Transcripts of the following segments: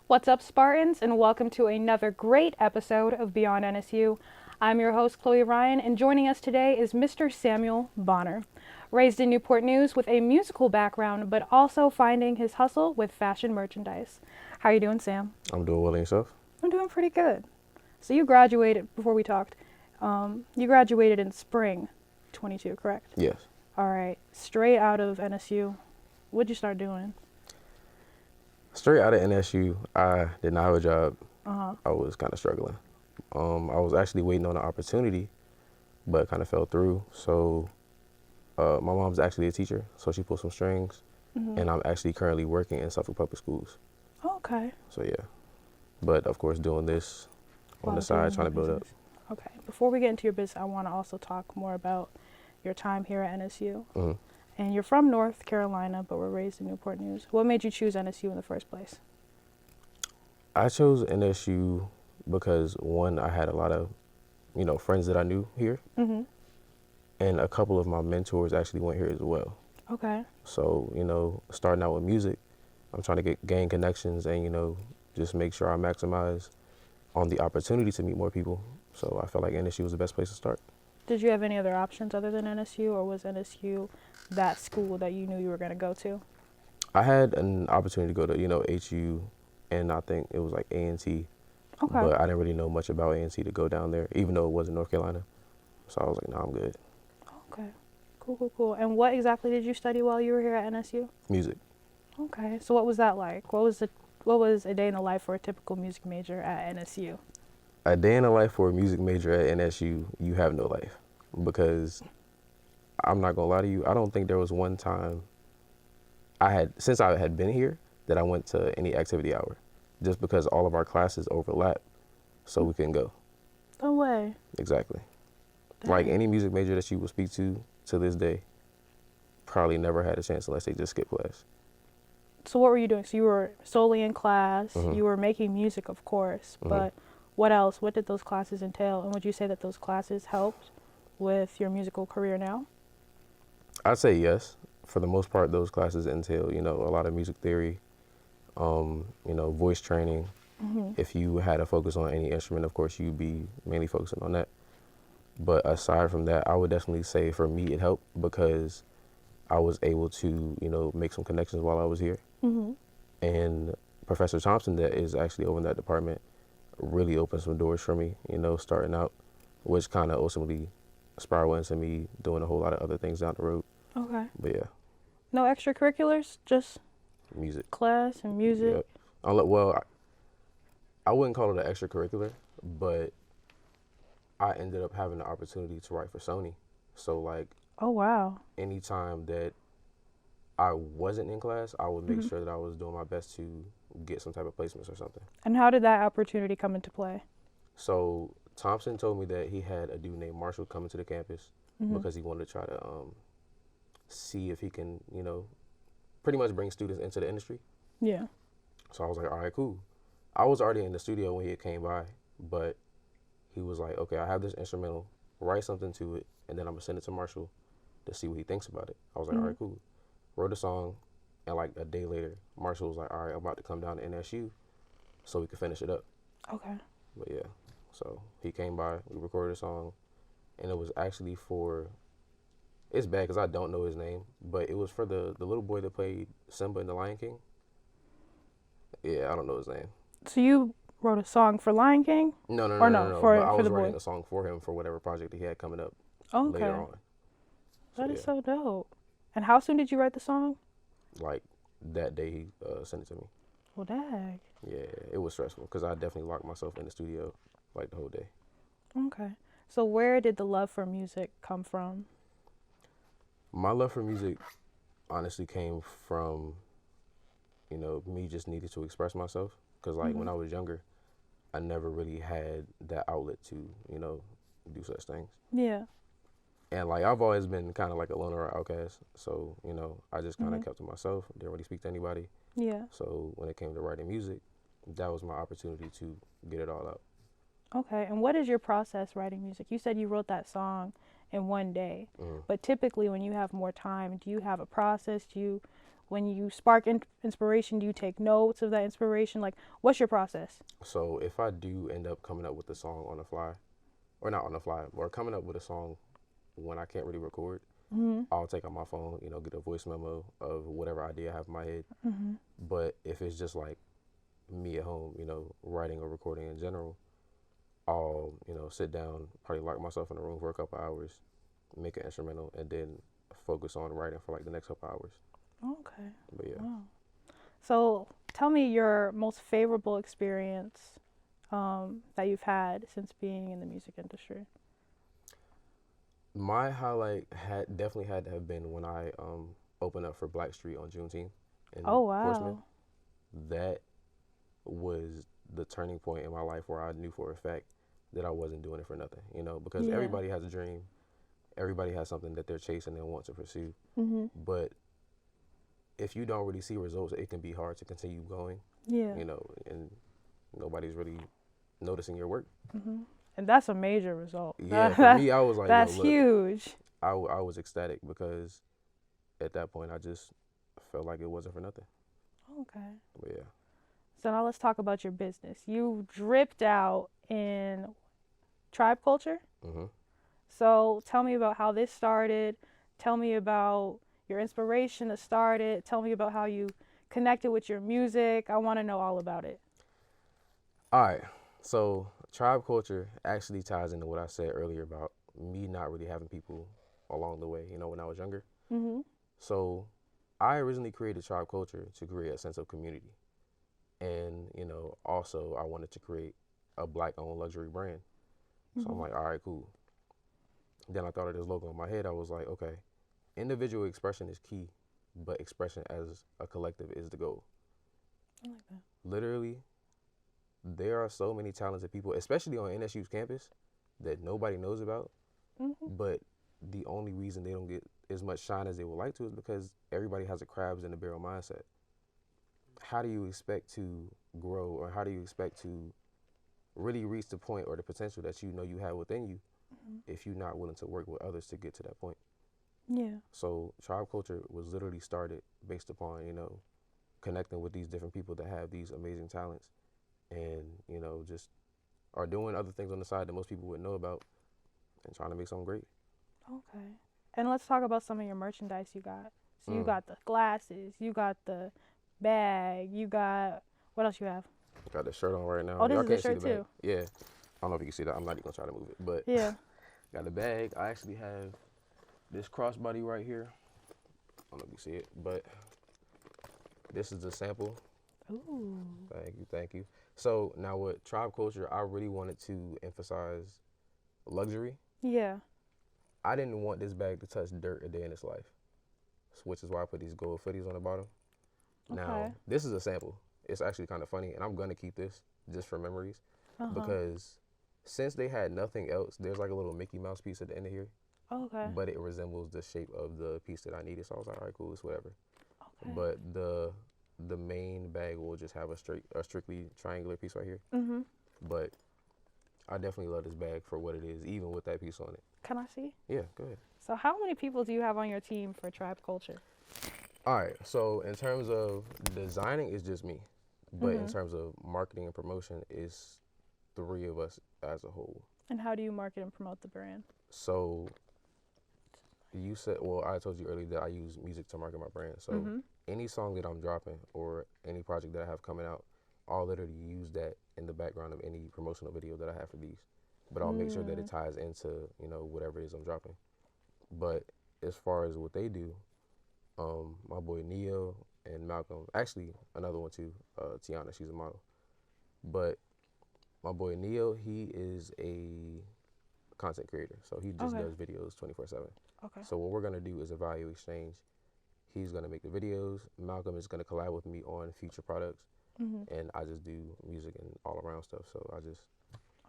What's up, Spartans, and welcome to another great episode of Beyond NSU. I'm your host, Chloe Ryan, and joining us today is Mr. Samuel Bonner. Raised in Newport News with a musical background, but also finding his hustle with fashion merchandise. How are you doing, Sam? I'm doing well, and yourself? I'm doing pretty good. So you graduated, before we talked, you graduated in spring 22, correct? Yes. All right, straight out of NSU, what'd you start doing? Straight out of NSU, I did not have a job. Uh-huh. I was kind of struggling. I was actually waiting on an opportunity, but kind of fell through. So my mom's actually a teacher, so she pulled some strings, and I'm actually currently working in Suffolk Public Schools. Okay. So yeah, but of course doing this on While the side, doing trying to your build up. business. Okay. Before we get into your business, I want to also talk more about your time here at NSU. Mhm. And you're from North Carolina, but were raised in Newport News. What made you choose NSU in the first place? I chose NSU because one, I had a lot of, friends that I knew here, Mm-hmm. and a couple of my mentors actually went here as well. Okay. So, starting out with music, I'm trying to gain connections and, just make sure I maximize on the opportunity to meet more people. So I felt like NSU was the best place to start. Did you have any other options other than NSU, or was NSU that school that you knew you were going to go to? I had an opportunity to go to, HU, and I think it was like A&T, Okay. but I didn't really know much about A&T to go down there, even though it was in North Carolina. So I was like, no, I'm good. Okay. Cool, cool, cool. And what exactly did you study while you were here at NSU? Music. Okay. So what was that like? What was a day in the life for a typical music major at NSU? A day in the life for a music major at NSU, you have no life. Because I'm not going to lie to you, I don't think there was one time since I had been here, that I went to any activity hour. Just because all of our classes overlap, so we couldn't go. No way. Exactly. Like Dang. any music major that you will speak to this day, probably never had a chance unless they just skip class. So what were you doing? So you were solely in class. Mhm. You were making music, of course, Mhm. but what else? What did those classes entail? And would you say that those classes helped with your musical career now? I'd say yes. For the most part, those classes entail, a lot of music theory, voice training. Mm-hmm. If you had a focus on any instrument, of course, you'd be mainly focusing on that. But aside from that, I would definitely say for me it helped because I was able to, make some connections while I was here. Mm-hmm. And Professor Thompson, that is actually over in that department, really opened some doors for me, starting out, which kind of ultimately spiraled into me doing a whole lot of other things down the road. Okay. But yeah, No extracurriculars, just music. class and music. Yep. Well, I wouldn't call it an extracurricular, but I ended up having the opportunity to write for Sony. So like Oh wow. anytime that I wasn't in class, I would make Mm-hmm. sure that I was doing my best to get some type of placements or something. And how did that opportunity come into play? So Thompson told me that he had a dude named Marshall coming to the campus Mm-hmm. because he wanted to try to see if he can, pretty much bring students into the industry. Yeah. So I was like, all right, cool. I was already in the studio when he came by, but he was like, okay, I have this instrumental, write something to it, and then I'm gonna send it to Marshall to see what he thinks about it. I was like, all right, cool. Wrote a song, and like a day later, Marshall was like, all right, I'm about to come down to NSU so we could finish it up. Okay. But yeah, so he came by, we recorded a song, and it was actually for, it's bad because I don't know his name, but it was for the little boy that played Simba in The Lion King. Yeah, I don't know his name. So you wrote a song for Lion King? No, no, Or no, no, no, no. for But I for was the writing boy. a song for him for whatever project that he had coming up Oh, later okay. on. That So is yeah, so dope. And how soon did you write the song? like that day he sent it to me. Well, dag. Yeah, it was stressful because I definitely locked myself in the studio like the whole day. Okay. So where did the love for music come from? My love for music honestly came from, me just needed to express myself because like when Mm-hmm. I was younger, I never really had that outlet to, do such things. Yeah. And like I've always been kind of like a loner or outcast, so I just kind Mm-hmm. of kept to myself, didn't really speak to anybody. Yeah. So when it came to writing music, that was my opportunity to get it all out. Okay. And what is your process writing music? You said you wrote that song in one day, Mm. but typically when you have more time, do you have a process? when you spark inspiration, do you take notes of that inspiration? Like, what's your process? So if I do end up coming up with a song on the fly, or not on the fly, or coming up with a song when I can't really record, Mm-hmm. I'll take out my phone, get a voice memo of whatever idea I have in my head. Mm-hmm. But if it's just like me at home, writing or recording in general, I'll, sit down, probably lock myself in a room for a couple hours, make an instrumental, and then focus on writing for like the next couple hours. Okay. But yeah. Wow. So tell me your most favorable experience that you've had since being in the music industry. My highlight had definitely had to have been when I opened up for Black Street on Juneteenth in Oh, Portsmouth. wow. That was the turning point in my life where I knew for a fact that I wasn't doing it for nothing, because Yeah. everybody has a dream, everybody has something that they're chasing and want to pursue. Mm-hmm. But if you don't really see results, it can be hard to continue going, Yeah. and nobody's really noticing your work. Mm-hmm. And that's a major result. Yeah, for me, I was like, yo, That's look, huge. I was ecstatic because at that point, I just felt like it wasn't for nothing. Okay. But yeah. So now let's talk about your business. You dripped out in tribe culture. hmm So tell me about how this started. Tell me about your inspiration to start it. Tell me about how you connected with your music. I want to know all about it. All right. So tribe culture actually ties into what I said earlier about me not really having people along the way, when I was younger. Mm-hmm. So I originally created tribe culture to create a sense of community. And, also I wanted to create a black owned luxury brand. So I'm Mm-hmm. like, all right, cool. Then I thought of this logo in my head. I was like, okay, individual expression is key, but expression as a collective is the goal. I like that. Literally, there are so many talented people, especially on NSU's campus, that nobody knows about. Mm-hmm. But the only reason they don't get as much shine as they would like to is because everybody has a crabs in the barrel mindset. How do you expect to grow, or how do you expect to really reach the point or the potential that you have within you Mm-hmm. if you're not willing to work with others to get to that point? Yeah. So tribe culture was literally started based upon, connecting with these different people that have these amazing talents and, just are doing other things on the side that most people wouldn't know about and trying to make something great. Okay. And let's talk about some of your merchandise you got. So you Mm. got the glasses, you got the bag, you got what else you have? Got the shirt on right now. Oh, this Y'all is the can't see shirt the bag. too. Yeah. I don't know if you can see that. I'm not even gonna try to move it, but Yeah. got the bag. I actually have this crossbody right here. I don't know if you see it, but this is the sample. Ooh. Thank you. So now with tribe culture, I really wanted to emphasize luxury. Yeah. I didn't want this bag to touch dirt a day in its life, which is why I put these gold footies on the bottom. Okay. Now, this is a sample. It's actually kind of funny, and I'm gonna keep this just for memories Uh-huh. because since they had nothing else, there's like a little Mickey Mouse piece at the end of here, Okay. but it resembles the shape of the piece that I needed. So I was like, all right, cool, it's whatever. Okay. But the main bag will just have a strictly triangular piece right here. Mm-hmm. But I definitely love this bag for what it is, even with that piece on it. Can I see? Yeah, go ahead. So how many people do you have on your team for tribe culture? All right, so in terms of designing, it's just me. But in Mm-hmm. terms of marketing and promotion, it's three of us as a whole. And how do you market and promote the brand? So you said, well, I told you earlier that I use music to market my brand. So Mm-hmm. any song that I'm dropping or any project that I have coming out, I'll literally use that in the background of any promotional video that I have for these. But I'll make sure that it ties into, whatever it is I'm dropping. But as far as what they do, my boy Neo and Malcolm, actually another one too, Tiana, she's a model. But my boy Neo, he is a content creator, so he just Okay. does videos 24/7. Okay. So what we're gonna do is a value exchange. He's gonna make the videos. Malcolm is gonna collab with me on future products, Mm-hmm. and I just do music and all around stuff. So I just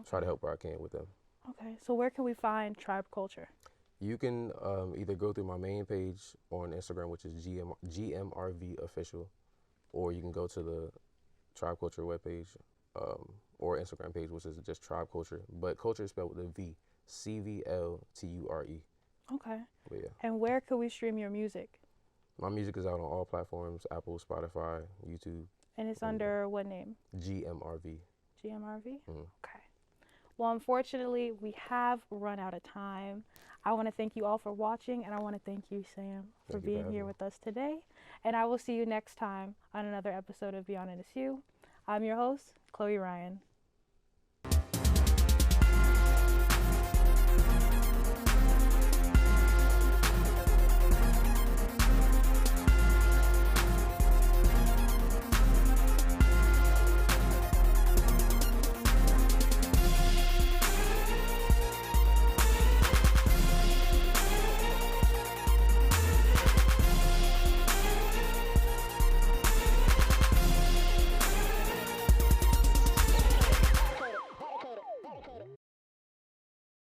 try Okay. to help where I can with them. Okay. So where can we find tribe culture? You can either go through my main page on Instagram, which is GMRV official, or you can go to the Tribe Culture webpage or Instagram page, which is just Tribe Culture. But culture is spelled with a V, CVLTURE. Okay. But yeah. And where could we stream your music? My music is out on all platforms: Apple, Spotify, YouTube, And it's everywhere. under what name? GMRV. GMRV? Mm. Okay. Well, unfortunately, we have run out of time. I want to thank you all for watching, and I want to thank you, Sam, for Thank you for being having here me. with us today. And I will see you next time on another episode of Beyond NSU. I'm your host, Chloe Ryan.